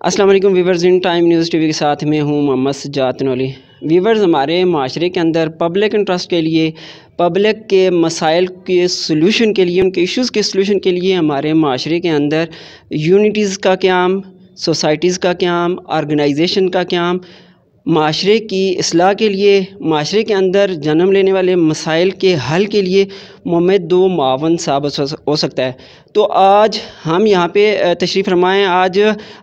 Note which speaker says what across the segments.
Speaker 1: अस्सलाम वालेकुम viewers, in time news TV के साथ में हूँ मोहम्मद सज्जाद नौली। वीवर्स, हमारे माशरे के अंदर पब्लिक इंटरेस्ट के लिए, पब्लिक के मसाइल के सलूशन के लिए, उनके इश्यूज़ के सलूशन के लिए हमारे माशरे के अंदर यूनिटीज़ का क़याम, सोसाइटीज़ का क़याम, ऑर्गेनाइजेशन का क़याम, माशरे की इस्लाह के लिए, माशरे के अंदर जन्म लेने वाले मसाइल के हल के लिए मुमद दो मावन साबित हो सकता है। तो आज हम यहाँ पे तशरीफ़ फरमाएँ। आज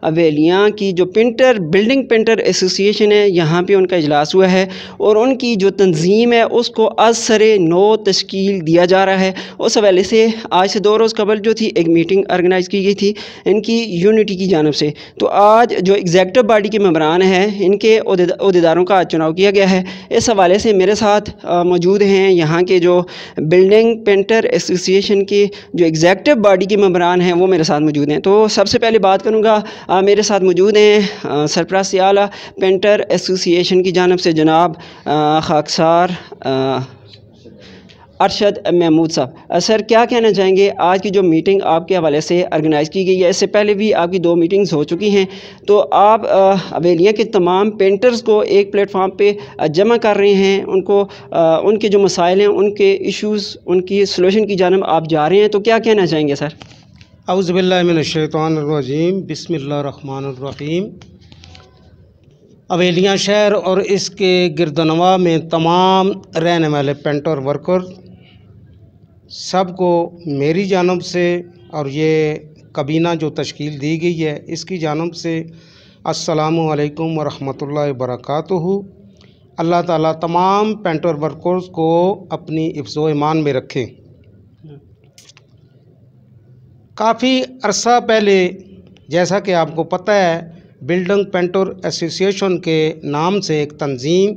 Speaker 1: अवेलियाँ की जो बिल्डिंग पेंटर एसोसिएशन है, यहाँ पे उनका इजलास हुआ है और उनकी जो तंजीम है उसको असरे नो तश्कील दिया जा रहा है। उस हवाले से आज से 2 रोज़ कबल जो थी एक मीटिंग ऑर्गेनाइज़ की गई थी इनकी यूनिटी की जानिब से। तो आज जो एग्जेक्टिव बॉडी के मेंबरान हैं, इनके ओहदेदारों का चुनाव किया गया है। इस हवाले से मेरे साथ मौजूद हैं यहाँ के जो बिल्डिंग पेंटर एसोसिएशन के जो एग्जेक्टिव बॉडी के मेंबरान हैं, वो मेरे साथ मौजूद हैं। तो सबसे पहले बात करूँगा, मेरे साथ मौजूद हैं सरपरस्त आला पेंटर एसोसिएशन की जानिब से जनाब खाकसार अरशद महमूद साहब। सर, क्या कहना चाहेंगे? आज की जो मीटिंग आपके हवाले से ऑर्गेनाइज़ की गई है, इससे पहले भी आपकी 2 मीटिंग्स हो चुकी हैं, तो आप अवेलिया के तमाम पेंटर्स को एक प्लेटफॉर्म पे जमा कर रहे हैं, उनको उनके जो मसाइल हैं, उनके इश्यूज़, उनकी सलूशन की जानिब आप जा रहे हैं, तो क्या कहना चाहेंगे सर?
Speaker 2: औज़ु बिल्लाहि मिनश्शैतानिर्रजीम, बिस्मिल्लाहिर्रहमानिर्रहीम। अवेलिया शहर और इसके गिरदनवा में तमाम रहने वाले पेंटर वर्कर सबको मेरी जानब से और ये कबीना जो तश्कील दी गई है इसकी जानब से अस्सलामु अलैकुम वरहमतुल्लाहि वबरकातुहू। अल्लाह ताला तमाम पेंटर वर्कर्स को अपनी हिफ्ज़ो ईमान में रखे। काफ़ी अरसा पहले, जैसा कि आपको पता है, बिल्डिंग पेंटर एसोसिएशन के नाम से एक तंजीम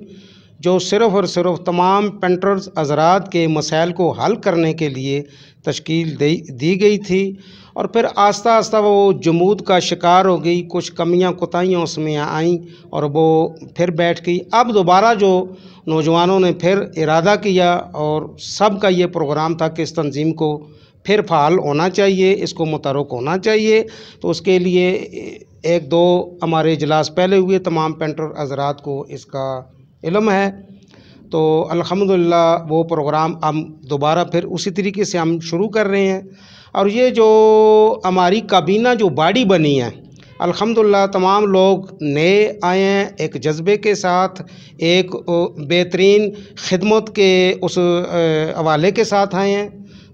Speaker 2: जो सिर्फ़ और सिर्फ तमाम पेंटर्स हज़रात के मसाइल को हल करने के लिए तश्कील दी गई थी और फिर आस्ता आस्ता वो जमूद का शिकार हो गई। कुछ कमियां कोताहियाँ उसमें आईं और वो फिर बैठ गई। अब दोबारा जो नौजवानों ने फिर इरादा किया और सब का ये प्रोग्राम था कि इस तंजीम को फिर फ़ाल होना चाहिए, इसको मुतहर्रिक होना चाहिए। तो उसके लिए 1-2 हमारे इजलास पहले हुए, तमाम पेंटर हज़रात को इसका इल्म है। तो अल्हम्दुलिल्लाह वो प्रोग्राम हम दोबारा फिर उसी तरीके से हम शुरू कर रहे हैं। और ये जो हमारी काबीना जो बॉडी बनी है, अल्हम्दुलिल्लाह तमाम लोग नए आए हैं, एक जज्बे के साथ, एक बेहतरीन खिदमत के उस हवाले के साथ आए हैं।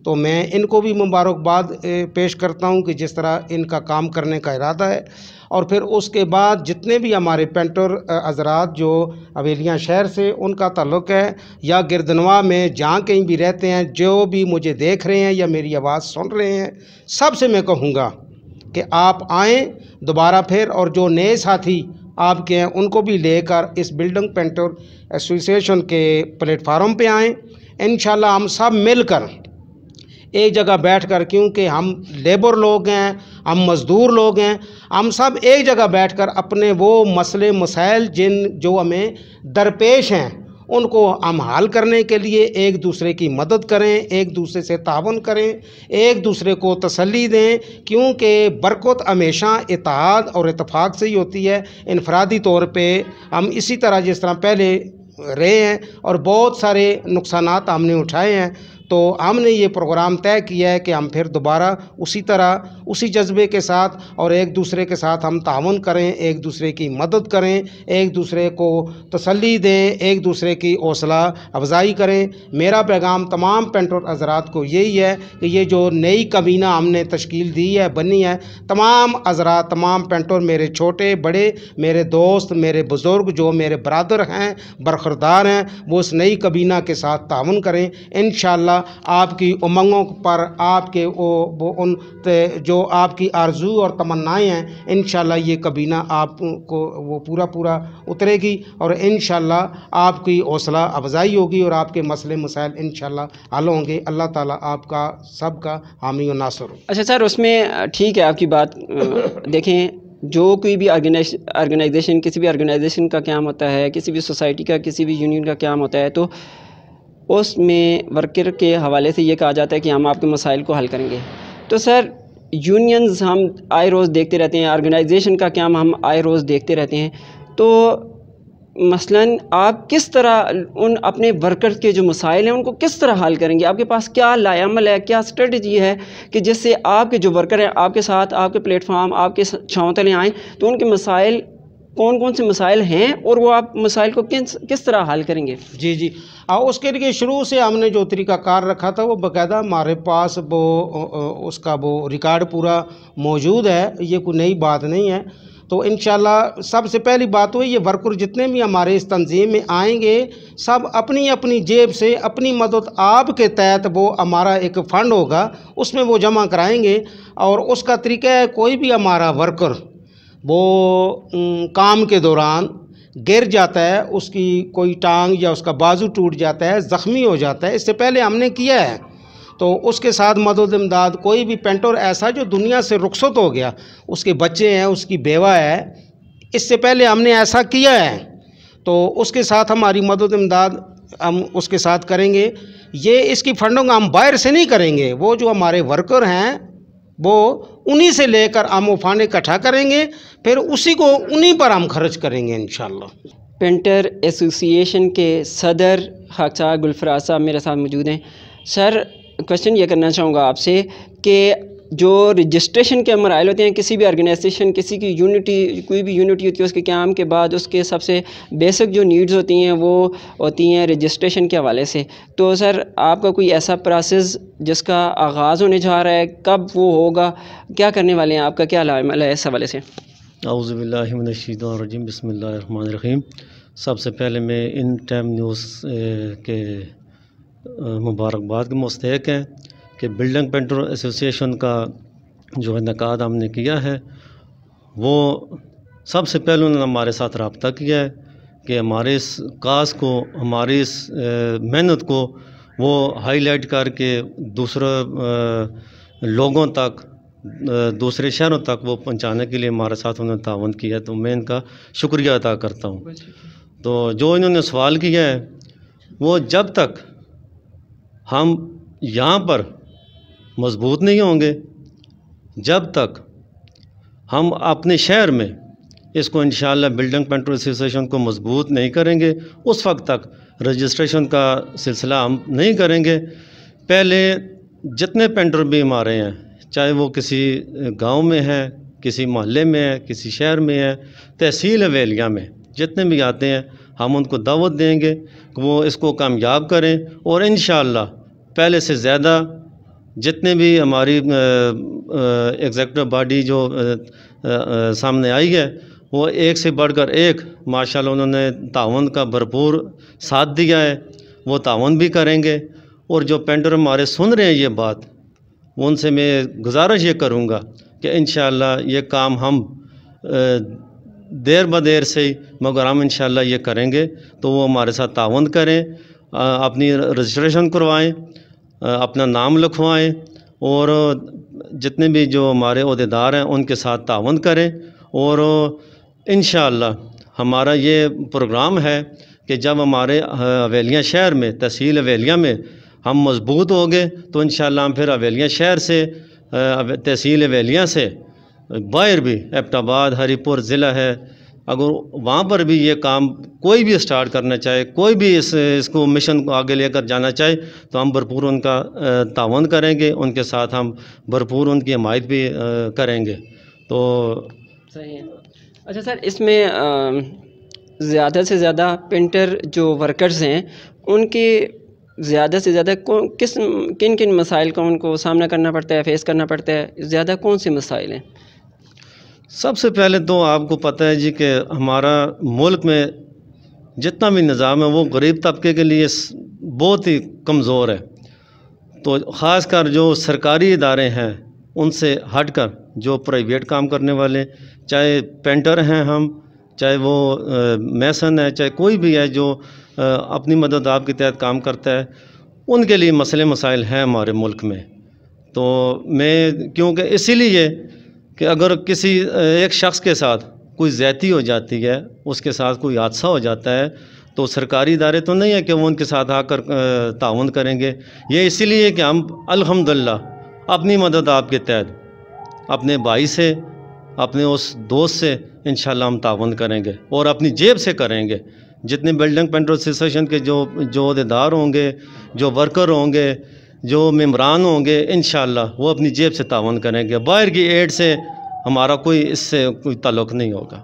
Speaker 2: तो मैं इनको भी मुबारकबाद पेश करता हूं कि जिस तरह इनका काम करने का इरादा है। और फिर उसके बाद जितने भी हमारे पेंटर हज़रात जो अवेलिया शहर से उनका ताल्लुक़ है या गिरदनवा में जहाँ कहीं भी रहते हैं, जो भी मुझे देख रहे हैं या मेरी आवाज़ सुन रहे हैं, सबसे मैं कहूँगा कि आप आएँ दोबारा फिर, और जो नए साथी आपके हैं उनको भी लेकर इस बिल्डिंग पेंटर एसोसिएशन के प्लेटफार्म पे आएँ। इंशाल्लाह हम सब मिलकर एक जगह बैठकर, क्योंकि हम लेबर लोग हैं, हम मज़दूर लोग हैं, हम सब एक जगह बैठकर अपने वो मसले मसाइल जो हमें दरपेश हैं उनको हम हल करने के लिए एक दूसरे की मदद करें, एक दूसरे से तावन करें, एक दूसरे को तसल्ली दें। क्योंकि बरकत हमेशा इत्तेहाद और इत्तेफाक से ही होती है। इनफरादी तौर पे हम इसी तरह जिस तरह पहले रहे हैं और बहुत सारे नुकसानात हमने उठाए हैं, तो हमने ये प्रोग्राम तय किया है कि हम फिर दोबारा उसी तरह, उसी जज्बे के साथ और एक दूसरे के साथ हम तावन करें, एक दूसरे की मदद करें, एक दूसरे को तसल्ली दें, एक दूसरे की हौसला अफजाई करें। मेरा पैगाम तमाम पेंटर हज़रात को यही है कि ये जो नई कबीना हमने तश्कील दी है, बनी है, तमाम हज़रात, तमाम पेंटर, मेरे छोटे बड़े, मेरे दोस्त, मेरे बुज़ुर्ग, जो मेरे बरादर हैं, बरखुरदार हैं, वो इस नई कबीना के साथ तावन करें। इंशाअल्लाह आपकी उमंगों पर, आपके उन जो आपकी आरजू और तमन्नाएं हैं, इंशाअल्लाह ये कबीना आपको वो पूरा उतरेगी और इंशाअल्लाह आपकी हौसला अफजाई होगी और आपके मसले मसाइल इंशाअल्लाह हल होंगे। अल्लाह ताला आपका सबका हामी और नासर हो।
Speaker 1: अच्छा सर, उसमें ठीक है आपकी बात। देखें, जो कोई भी ऑर्गेनाइजेशन, किसी भी ऑर्गेनाइजेशन का काम होता है, किसी भी सोसाइटी का, किसी भी यूनियन का काम होता है, तो उसमें वर्कर के हवाले से ये कहा जाता है कि हम आपके मसाइल को हल करेंगे। तो सर, यूनियंस हम आए रोज़ देखते रहते हैं, ऑर्गेनाइजेशन का क्या हम आए रोज़ देखते रहते हैं। तो मसलन आप किस तरह उन अपने वर्कर्स के जो मसाइल हैं उनको किस तरह हल करेंगे? आपके पास क्या लाएअमल है, क्या स्ट्रेटजी है कि जिससे आपके जो वर्कर हैं आपके साथ, आपके प्लेटफार्म, आपके छांव तले आएँ, तो उनके मसाइल कौन कौन से मसाइल हैं और वो आप मसाइल को किस तरह हल करेंगे?
Speaker 2: जी जी। उसके लिए शुरू से हमने जो तरीक़ाकार रखा था वो बाकायदा हमारे पास वो उसका वो रिकॉर्ड पूरा मौजूद है, ये कोई नई बात नहीं है। तो इंशाल्लाह सबसे पहली बात हुई, ये वर्कर जितने भी हमारे इस तंजीम में आएंगे सब अपनी अपनी जेब से अपनी मदद आपके तहत वो हमारा एक फ़ंड होगा उसमें वो जमा कराएंगे। और उसका तरीका है, कोई भी हमारा वर्कर वो काम के दौरान गिर जाता है, उसकी कोई टांग या उसका बाजू टूट जाता है, ज़ख्मी हो जाता है, इससे पहले हमने किया है, तो उसके साथ मदद इमदाद। कोई भी पेंटर ऐसा जो दुनिया से रुखसत हो गया, उसके बच्चे हैं, उसकी बेवा है, इससे पहले हमने ऐसा किया है, तो उसके साथ हमारी मदद इमदाद हम उसके साथ करेंगे। ये इसकी फंडिंग हम बाहर से नहीं करेंगे, वो जो हमारे वर्कर हैं वो उन्हीं से लेकर हम वो फंड इकट्ठा करेंगे, फिर उसी को उन्हीं पर हम खर्च करेंगे इंशाल्लाह।
Speaker 1: पेंटर एसोसिएशन के सदर खाकसार गुलफराज साहब मेरे साथ मौजूद हैं। सर, क्वेश्चन ये करना चाहूँगा आपसे कि जो रजिस्ट्रेशन के मराइल होते हैं किसी भी ऑर्गेनाइजेशन, किसी की यूनिटी, कोई भी यूनिटी होती है, उसके क़याम के बाद उसके सबसे बेसिक जो नीड्स होती हैं वो होती हैं रजिस्ट्रेशन के हवाले से। तो सर, आपका कोई ऐसा प्रोसेस जिसका आगाज़ होने जा रहा है, कब वो होगा, क्या करने वाले हैं, आपका क्या अमल है इस हवाले से?
Speaker 3: औज़ु बिल्लाहि मिनश्शैतानिर्रजीम, बिस्मिल्लाहिर्रहमानिर्रहीम। सबसे पहले मैं इन टाइम न्यूज़ के मुबारकबाद के मुस्तहिक़ हैं कि बिल्डिंग पेंटर एसोसिएशन का जो इनेकाद हमने किया है, वो सबसे पहले उन्होंने हमारे साथ रब्ता किया है कि हमारे इस काज को, हमारी इस मेहनत को वो हाईलाइट करके दूसरे लोगों तक, दूसरे शहरों तक वो पहुंचाने के लिए हमारे साथ उन्होंने तावन किया है। तो मैं इनका शुक्रिया अदा करता हूँ। तो जो इन्होंने सवाल किया है, वो जब तक हम यहाँ पर मजबूत नहीं होंगे, जब तक हम अपने शहर में इसको इंशाअल्लाह बिल्डिंग पेंटर एसोसिएशन को मजबूत नहीं करेंगे, उस वक्त तक रजिस्ट्रेशन का सिलसिला हम नहीं करेंगे। पहले जितने पेंटर भी हमारे हैं, चाहे वो किसी गांव में है, किसी मोहल्ले में है, किसी शहर में है, तहसील हवेलिया में जितने भी आते हैं, हम उनको दावत देंगे कि वो इसको कामयाब करें। और इंशाअल्लाह पहले से ज़्यादा जितने भी हमारी एग्जेक्टिव बॉडी जो सामने आई है, वो एक से बढ़कर एक माशाल्लाह उन्होंने तावन का भरपूर साथ दिया है, वो तावन भी करेंगे। और जो पेंटर हमारे सुन रहे हैं ये बात, उनसे मैं गुजारिश ये करूँगा कि इंशाअल्लाह ये काम हम देर ब देर से ही, मगर हम इंशाअल्लाह ये करेंगे, तो वो हमारे साथ तावन करें, अपनी रजिस्ट्रेशन करवाएं, अपना नाम लिखवाएं, और जितने भी जो हमारे ओहदेदार हैं उनके साथ तावन करें। और इंशाअल्लाह हमारा ये प्रोग्राम है कि जब हमारे हवेलियाँ शहर में, तहसील हवेलिया में हम मजबूत हो गए, तो इंशाअल्लाह हम फिर हवेलियाँ शहर से, तहसील हवेलिया से बाहर भी, एबटाबाद, हरीपुर ज़िला है, अगर वहाँ पर भी ये काम कोई भी स्टार्ट करना चाहे, कोई भी इसको मिशन को आगे लेकर जाना चाहे, तो हम भरपूर उनका तावन करेंगे, उनके साथ हम भरपूर उनकी हिमायत भी करेंगे। तो
Speaker 1: सही है। अच्छा सर, इसमें ज़्यादा से ज़्यादा पेंटर जो वर्कर्स हैं उनके ज़्यादा से ज़्यादा किन किन मसाइल का उनको सामना करना पड़ता है, फेस करना पड़ता है, ज़्यादा कौन से मसाइल हैं?
Speaker 3: सबसे पहले तो आपको पता है जी कि हमारा मुल्क में जितना भी निज़ाम है वो गरीब तबके के लिए बहुत ही कमज़ोर है। तो ख़ासकर जो सरकारी इदारे हैं उनसे हटकर जो प्राइवेट काम करने वाले, चाहे पेंटर हैं हम, चाहे वो मैसन है, चाहे कोई भी है जो अपनी मदद आपके तहत काम करता है, उनके लिए मसले मसाइल हैं हमारे मुल्क में। तो मैं क्योंकि इसीलिए कि अगर किसी एक शख्स के साथ कोई ज़्यादती हो जाती है, उसके साथ कोई हादसा हो जाता है, तो सरकारी इदारे तो नहीं है कि वो उनके साथ आकर ताउन करेंगे। ये इसीलिए कि हम अल्हम्दुलिल्लाह अपनी मदद आपके तहत अपने भाई से, अपने उस दोस्त से इंशाल्लाह हम तावन करेंगे और अपनी जेब से करेंगे। जितने बिल्डिंग पेंटर एसोसिएशन के जो अहदेदार होंगे, जो वर्कर होंगे, जो मेम्बरान होंगे, इंशाल्लाह वो अपनी जेब से तावन करेंगे। बाहर की एड से हमारा कोई इससे कोई ताल्लुक़ नहीं होगा।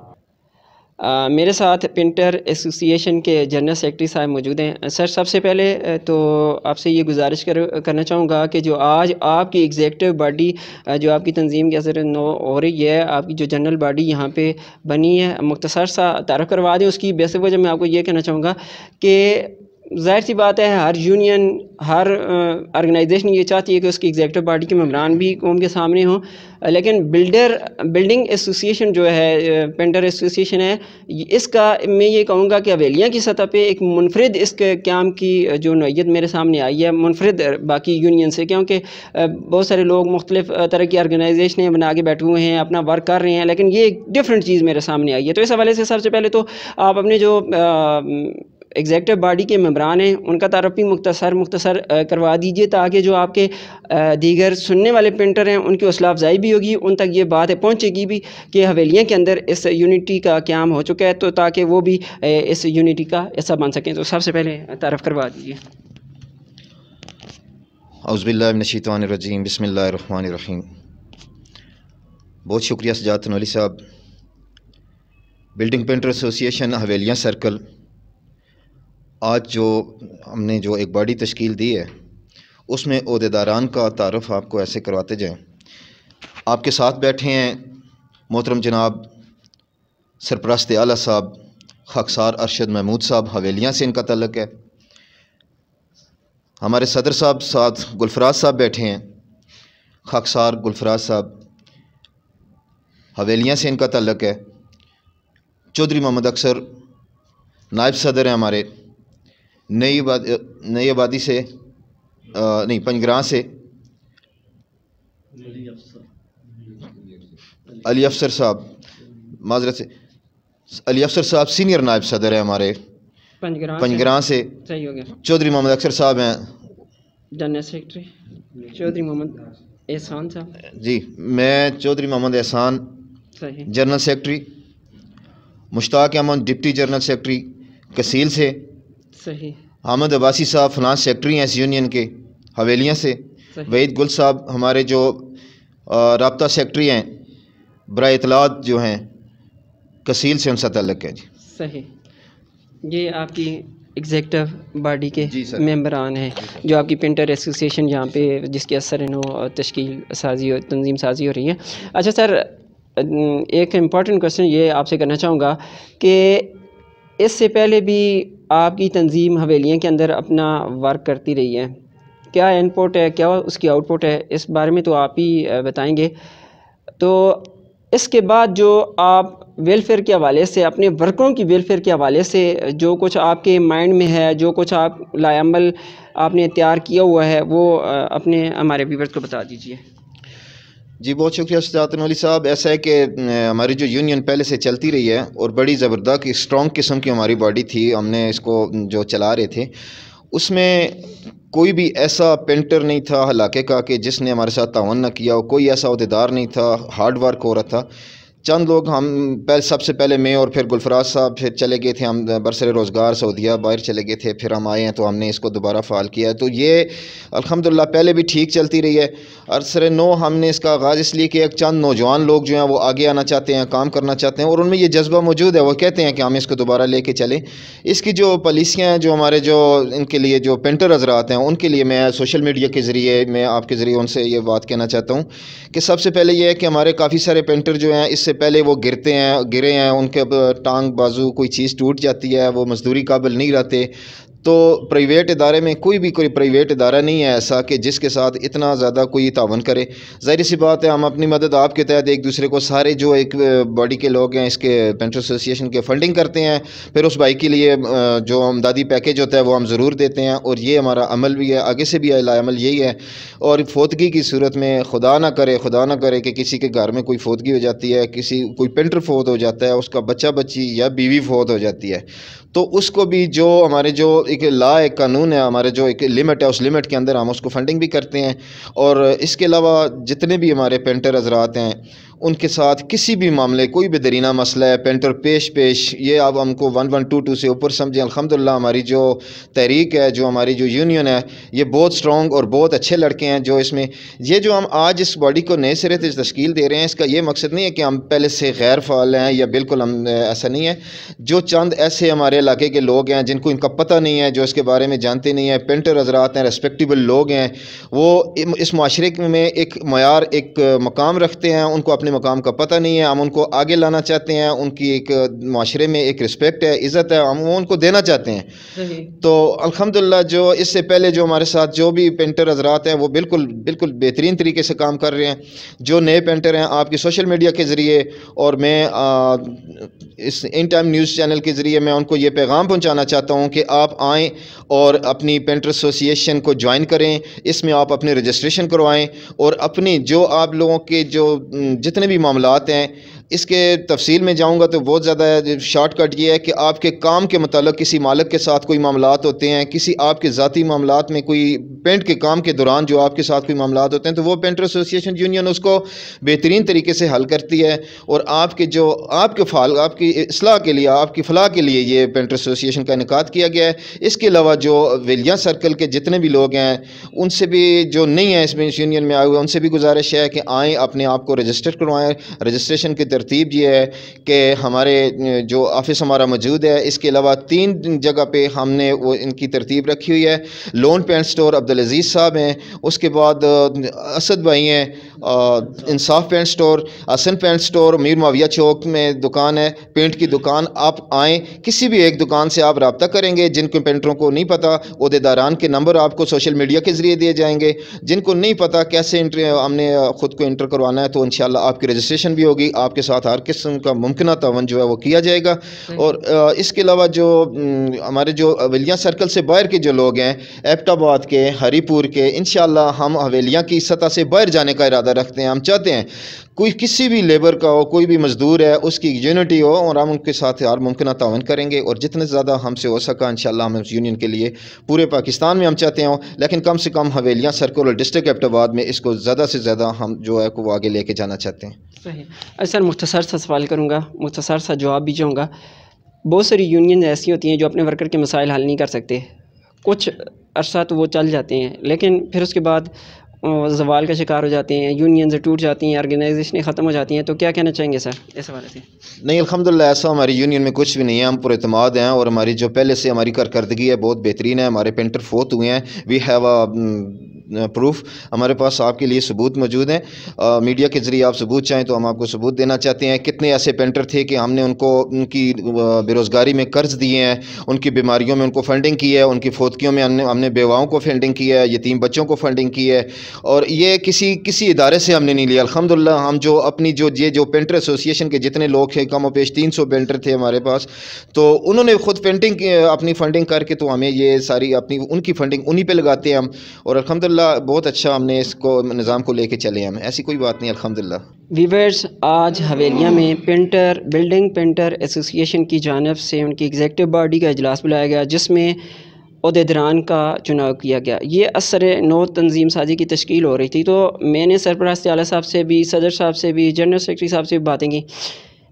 Speaker 1: मेरे साथ पेंटर एसोसिएशन के जनरल सेक्रेटरी साहब मौजूद हैं। सर, सबसे पहले तो आपसे ये गुजारिश करना चाहूँगा कि जो आज आपकी एग्जेक्टिव बॉडी जो आपकी तंजीम के असर नो हो रही है, आपकी जो जनरल बॉडी यहाँ पे बनी है, मुख्तसर सा तारुफ करवा दें उसकी। बेसिक वजह मैं आपको ये कहना चाहूँगा कि ज़ाहिर सी बात है, हर यूनियन, हर ऑर्गेनाइजेशन ये चाहती है कि उसकी एग्जेक्टिव बॉडी के मेम्बरान भी कौम के सामने हों, लेकिन बिल्डिंग एसोसिएशन जो है, पेंटर एसोसिएशन है, इसका मैं ये कहूँगा कि हवेलियाँ की सतह पे एक मुनफरिद इसके क़याम की जो नौइयत मेरे सामने आई है, मुनफरिद बाकी यूनियन से, क्योंकि बहुत सारे लोग मुख्तलिफ तरह की ऑर्गेनाइजेशनें बना के बैठे हुए हैं, अपना वर्क कर रहे हैं, लेकिन ये एक डिफरेंट चीज़ मेरे सामने आई है। तो इस हवाले से सबसे पहले तो आप अपने जो एग्जेक्टिव बॉडी के मेम्बरान हैं उनका तारुफ भी मुख्तसर करवा दीजिए, ताकि जो आपके दीगर सुनने वाले पेंटर हैं उनकी हौसला अफजाई भी होगी, उन तक ये बात पहुँचेगी भी कि हवेलियाँ के अंदर इस यूनिटी का क़याम हो चुका है, तो ताकि वो भी इस यूनिटी का हिस्सा बन सकें। तो सबसे पहले तारुफ करवा दीजिए।
Speaker 4: औज़ुबिल्लाहि मिनश्शैतानिर्रजीम, बिस्मिल्लाहिर्रहमानिर्रहीम। बहुत शुक्रिया सजात नूरी साहब। बिल्डिंग पेंटर एसोसिएशन हवेलियाँ सर्कल आज जो हमने जो एक बॉडी तश्कील दी है, उसमें ओहदेदारान का तारुफ आपको ऐसे करवाते जाएं। आपके साथ बैठे हैं मोहतरम जनाब सरपरस्त आला साहब खाकसार अरशद महमूद साहब, हवेलियाँ से इनका तल्लुक़ है। हमारे सदर साहब साथ गुलफराज साहब बैठे हैं, खाकसार गुलफराज साहब, हवेलियाँ से इनका तल्लुक़ है। चौधरी मोहम्मद अक्सर नायब सदर हैं हमारे, नई आबादी से नहीं, पंजग्रां से अली अफसर साहब, माजरत से अली अफसर साहब सीनियर नायब सदर है हमारे पंजग्रां से।
Speaker 1: सही हो गया।
Speaker 4: चौधरी मोहम्मद अक्सर साहब हैं
Speaker 1: जनरल सेक्रेटरी। चौधरी मोहम्मद एहसान साहब
Speaker 4: जी, मैं चौधरी मोहम्मद एहसान
Speaker 1: सही
Speaker 4: general secretary. Mushtaq Ahmed deputy general secretary कसील से।
Speaker 1: सही।
Speaker 4: अहमद अब्बासी साहब फिनांस सेक्रेटरी हैं इस यूनियन के हवेलियाँ से। वहीद गुल साहब हमारे जो राब्ता सेक्रेटरी हैं, बराए इतलात जो हैं कसील से, उनसे तल्लुक़ है जी।
Speaker 1: सही। ये आपकी एग्जेक्टिव बॉडी के मेंबरान हैं जो आपकी पेंटर एसोसिएशन यहाँ पे जिसके असर तश्कील साजी और तंजीम साजी हो रही है। अच्छा सर, एक इम्पॉर्टेंट क्वेश्चन ये आपसे करना चाहूँगा कि इससे पहले भी आपकी तंजीम हवेलियाँ के अंदर अपना वर्क करती रही है, क्या इनपुट है, क्या उसकी आउटपुट है, इस बारे में तो आप ही बताएंगे। तो इसके बाद जो आप वेलफेयर के हवाले से, अपने वर्करों की वेलफेयर के हवाले से जो कुछ आपके माइंड में है, जो कुछ आप लाएअमल आपने तैयार किया हुआ है, वो अपने हमारे व्यूअर्स को बता दीजिए।
Speaker 4: जी बहुत शुक्रिया सजात नूरी साहब। ऐसा है कि हमारी जो यूनियन पहले से चलती रही है और बड़ी ज़बरदस्त स्ट्रॉन्ग किस्म की हमारी बॉडी थी, हमने इसको जो चला रहे थे, उसमें कोई भी ऐसा पेंटर नहीं था इलाके का कि जिसने हमारे साथ तावन ना किया हो, कोई ऐसा अहदेदार नहीं था। हार्ड वर्क हो रहा था। चंद लोग, हम सबसे पहले मैं और फिर गुलफराज साहब फिर चले गए थे, हम बरसर रोज़गार सऊदीया बाहर चले गए थे, फिर हम आए हैं तो हमने इसको दोबारा फ़ाल किया है। तो ये अल्हम्दुलिल्लाह पहले भी ठीक चलती रही है। अरसर नो हमने इसका आगाज़ इसलिए कि एक चंद नौजवान लोग जो हैं वो आगे आना चाहते हैं, काम करना चाहते हैं और उनमें ये जज्बा मौजूद है, वो कहते हैं कि हम इसको दोबारा लेके चलें। इसकी जो पॉलिसियाँ हैं, जो हमारे जो इनके लिए जो पेंटर हज़रात हैं, उनके लिए मैं सोशल मीडिया के ज़रिए, मैं आपके ज़रिए उनसे ये बात कहना चाहता हूँ कि सबसे पहले ये है कि हमारे काफ़ी सारे पेंटर जो हैं, इससे पहले वो गिरे हैं, उनके टांग बाजू कोई चीज़ टूट जाती है, वो मजदूरी काबिल नहीं रहते। तो प्राइवेट इदारे में कोई प्राइवेट इदारा नहीं है ऐसा कि जिसके साथ इतना ज़्यादा कोई तावन करे। ज़ाहिर सी बात है, हम अपनी मदद आपके तहत एक दूसरे को, सारे जो एक बॉडी के लोग हैं इसके पेंटर एसोसिएशन के फंडिंग करते हैं, फिर उस भाई के लिए जो अमदादी पैकेज होता है वो हम ज़रूर देते हैं और ये हमारा अमल भी है, आगे से भी अमल यही है। और फोतगी की सूरत में खुदा ना करे कि किसी के घर में कोई फोतगी हो जाती है, कोई पेंटर फोत हो जाता है, उसका बच्चा बच्ची या बीवी फोत हो जाती है, तो उसको भी जो हमारे जो एक लॉ, एक कानून है, हमारे जो एक लिमिट है, उस लिमिट के अंदर हम उसको फंडिंग भी करते हैं। और इसके अलावा जितने भी हमारे पेंटर हजरात हैं उनके साथ किसी भी मामले, कोई भी दरीना मसला है, पेंटर पेश ये आप हमको 1122 से ऊपर समझें। अल्हम्दुलिल्लाह हमारी जो तहरीक है, जो हमारी जो यूनियन है, ये बहुत स्ट्रॉन्ग और बहुत अच्छे लड़के हैं जो इसमें, ये जो हम आज इस बॉडी को नए सिरे से तश्कील दे रहे हैं, इसका ये मकसद नहीं है कि हम पहले से गैर फ़ाल हैं या बिल्कुल हम ऐसा नहीं है। जो चंद ऐसे हमारे इलाके के लोग हैं जिनको इनका पता नहीं है, जो इसके बारे में जानते नहीं हैं, पेंटर हजरात हैं, रेस्पेक्टेबल लोग हैं, वो इस माशरे में एक मयार, एक मकाम रखते हैं, उनको अपने मकाम का पता नहीं है, हम उनको आगे लाना चाहते हैं, उनकी एक माशरे में एक रिस्पेक्ट है, इज़्ज़त है, हम वो उनको देना चाहते हैं। तो अल्हम्दुलिल्लाह जो इससे पहले जो हमारे साथ जो भी पेंटर हजरात हैं वो बिल्कुल बेहतरीन तरीके से काम कर रहे हैं। जो नए पेंटर हैं, आपकी सोशल मीडिया के ज़रिए और मैं इस इन टाइम न्यूज़ चैनल के ज़रिए मैं उनको ये पैगाम पहुँचाना चाहता हूँ कि आप आएँ और अपनी पेंटर एसोसिएशन को ज्वाइन करें, इसमें आप अपने रजिस्ट्रेशन करवाएं और अपनी जो आप लोगों के जो जितने भी मामलात हैं, इसके तफसील में जाऊंगा तो बहुत ज़्यादा शॉर्टकट ये है कि आपके काम के मतलब किसी मालिक के साथ कोई मामलात होते हैं, किसी आपके ज़ाती मामलात में, कोई पेंट के काम के दौरान जो आपके साथ कोई मामलात होते हैं, तो वो पेंटर एसोसिएशन यूनियन उसको बेहतरीन तरीके से हल करती है। और आपके जो आपकी इस्लाह के लिए, आपकी फ़लाह के लिए ये पेंटर एसोसिएशन का इनेकाद किया गया है। इसके अलावा जो वेलिया सर्कल के जितने भी लोग हैं, उनसे भी जो नहीं हैं इसमें यूनियन में आए हुए, उनसे भी गुजारिश है कि आएँ, अपने आप को रजिस्टर करवाएँ। रजिस्ट्रेशन की तरतीब ये है कि हमारे जो ऑफिस हमारा मौजूद है, इसके अलावा 3 जगह पे हमने वो इनकी तरतीब रखी हुई है। लोन पेंट स्टोर अब्दुल अजीज़ साहब हैं, उसके बाद असद भाई हैं, Insaf paint store, Hasan paint store, Mir Muawiya चौक में दुकान है, पेंट की दुकान। आप आएँ, किसी भी एक दुकान से आप रब्ता करेंगे। जिनको पेंटरों को नहीं पता, ओहदेदारान के नंबर आपको सोशल मीडिया के ज़रिए दिए जाएंगे। जिनको नहीं पता कैसे हमने ख़ुद को इंटर करवाना है, तो इंशाल्लाह आपकी रजिस्ट्रेशन भी होगी, आपके साथ हर किस्म का मुमकिन तावन जो है वो किया जाएगा। और इसके अलावा जो हमारे जो हवेलियाँ सर्कल से बाहर के जो लोग हैं, एबटाबाद के, हरीपुर के, इंशाल्लाह हम हवेलियाँ की सतह से बाहर जाने का इरादा रखते हैं। हम चाहते हैं कोई किसी भी लेबर का हो, कोई भी मजदूर है, उसकी यूनिटी हो और हम उनके साथ हर मुमकिन तावन करेंगे। और जितने ज़्यादा हमसे हो सका इंशाल्लाह हम इस यूनियन के लिए पूरे पाकिस्तान में हम चाहते हों, लेकिन कम से कम हवेलियाँ सर्कल और डिस्ट्रिक्ट एबटाबाद में इसको ज़्यादा से ज़्यादा हम जो है वो आगे लेके जाना चाहते हैं।
Speaker 1: सही सर, मुख्तसर सा सवाल करूँगा, मुख्तसर सा जवाब भी चाहूँगा। बहुत सारी यूनियन ऐसी होती हैं जो अपने वर्कर के मसाइल हल नहीं कर सकते, कुछ अरसा तो वो चल जाते हैं, लेकिन फिर उसके बाद ज़वाल का शिकार हो जाते हैं, यूनियन टूट जाती हैं, ऑर्गेनाइजेशनें ख़त्म हो जाती हैं। तो क्या कहना चाहेंगे सर इस हवाले से?
Speaker 4: नहीं, अल्हम्दुलिल्लाह ऐसा हमारी यूनियन में कुछ भी नहीं है। हम पुरएतमाद हैं और हमारी जो पहले से हमारी कारकर्दगी है बहुत बेहतरीन है। हमारे पेंटर फोत हुए हैं, वी हैव प्रूफ, हमारे पास आपके लिए सबूत मौजूद हैं। मीडिया के ज़रिए आप सबूत चाहें तो हम आपको सबूत देना चाहते हैं। कितने ऐसे पेंटर थे कि हमने उनको उनकी बेरोज़गारी में कर्ज दिए हैं, उनकी बीमारियों में उनको फ़ंडिंग की है, उनकी फोतकियों में हमने बेवाओं को फंडिंग की है, यतीम बच्चों को फंडिंग की है। और ये किसी इदारे से हमने नहीं लिया। अल्हम्दुलिल्लाह हम जो अपनी जो पेंटर एसोसिएशन के जितने लोग थे, कम पेश 300 पेंटर थे हमारे पास, तो उन्होंने ख़ुद पेंटिंग अपनी फ़ंडिंग करके तो हमें ये सारी अपनी उनकी फ़ंडिंग उन्हीं पे लगाते हैं हम। और अल्हम्दुलिल्लाह बहुत अच्छा हमने इसको निज़ाम को लेके चले हैं, ऐसी कोई बात नहीं अल्हम्दुलिल्लाह।
Speaker 1: वीवर्स, आज हवेलिया में बिल्डिंग पेंटर एसोसिएशन की जानिब से उनकी एग्जेक्टिव बॉडी का इजलास बुलाया गया, जिसमें ओहदेदारान का चुनाव किया गया। ये असर नौ तंजीम साजी की तश्कील हो रही थी, तो मैंने सरपरस्त आला साहब से भी, सदर साहब से भी, जनरल सेक्रेटरी साहब से भी बातें की।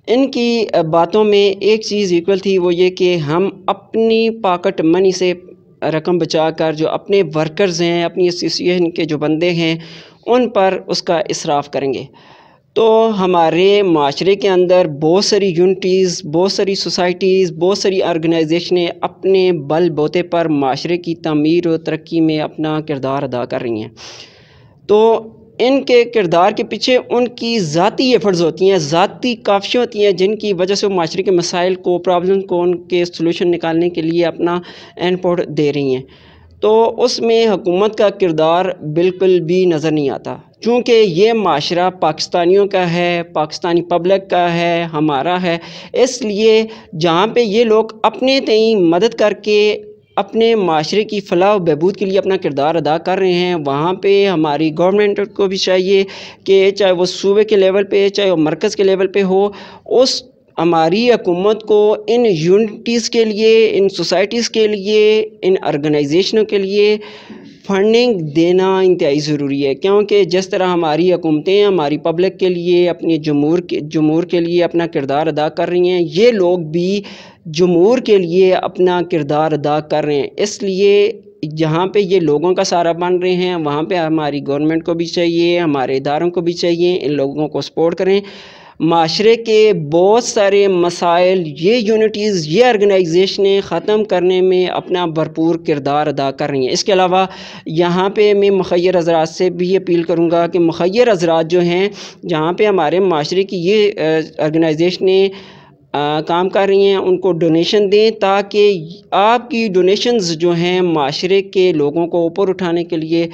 Speaker 1: इनकी बातों में एक चीज़ इक्वल थी, वो ये कि हम अपनी पॉकेट मनी से रकम बचा कर जो अपने वर्कर्स हैं, अपनी एसोसिएशन के जो बंदे हैं, उन पर उसका इसराफ़ करेंगे। तो हमारे माशरे के अंदर बहुत सारी यूनिटीज़, बहुत सारी सोसाइटीज़, बहुत सारी ऑर्गेनाइजेशनें अपने बल बोते पर माशरे की तमीर और तरक्की में अपना किरदार अदा कर रही हैं। तो इनके किरदार के पीछे उनकी ज़ाती एफर्ट्स होती हैं, ज़ाती काफ़ियाँ होती हैं, जिनकी वजह से वो माशरे के मसाइल को, प्रॉब्लम को, उनके सलूशन निकालने के लिए अपना इनपुट दे रही हैं। तो उसमें हुकूमत का किरदार बिल्कुल भी नज़र नहीं आता, चूँकि ये माशरा पाकिस्तानियों का है, पाकिस्तानी पब्लिक का है, हमारा है। इसलिए जहाँ पे ये लोग अपने तई मदद करके अपने माशरे की फ़लाह व बहबूद के लिए अपना किरदार अदा कर रहे हैं, वहाँ पे हमारी गवर्नमेंट को भी चाहिए कि चाहे वो सूबे के लेवल पे, चाहे वो मरकज़ के लेवल पे हो, उस हमारी हुकूमत को इन यूनिटीज़ के लिए, इन सोसाइटीज़ के लिए, इन ऑर्गेनाइजेशनों के लिए फंडिंग देना इंतहाई ज़रूरी है, क्योंकि जिस तरह हमारी हुकूमतें हमारी पब्लिक के लिए, अपनी जमूर के लिए अपना किरदार अदा कर रही हैं, ये लोग भी जमूर के लिए अपना किरदार अदा कर रहे हैं। इसलिए जहाँ पे ये लोगों का सहारा बन रहे हैं, वहाँ पे हमारी गवर्नमेंट को भी चाहिए, हमारे इदारों को भी चाहिए, इन लोगों को सपोर्ट करें। माशरे के बहुत सारे मसाइल ये यूनिटीज़, ये ऑर्गेनाइजेशनें ख़त्म करने में अपना भरपूर किरदार अदा कर रही हैं। इसके अलावा यहाँ पे मैं मुखय्यर हज़रात से भी अपील करूँगा कि मुखय्यर हज़रात जो हैं, जहाँ पे हमारे माशरे की ये ऑर्गेनाइजेशनें काम कर रही हैं, उनको डोनेशन दें, ताकि आपकी डोनेशंस जो हैं माशरे के लोगों को ऊपर उठाने के लिए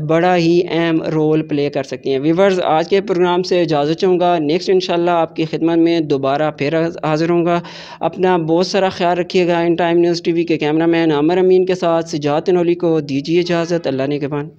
Speaker 1: बड़ा ही अहम रोल प्ले कर सकती हैं। व्यूवर्स, आज के प्रोग्राम से इजाज़त चाहूँगा। नेक्स्ट इंशाल्लाह आपकी खिदमत में दोबारा फिर हाज़िर होऊंगा। अपना बहुत सारा ख्याल रखिएगा। इन टाइम न्यूज़ TV के कैमरामैन आमिर अमीन के साथ सिजात नौली को दीजिए इजाज़त। अल्लाह ने के बाद।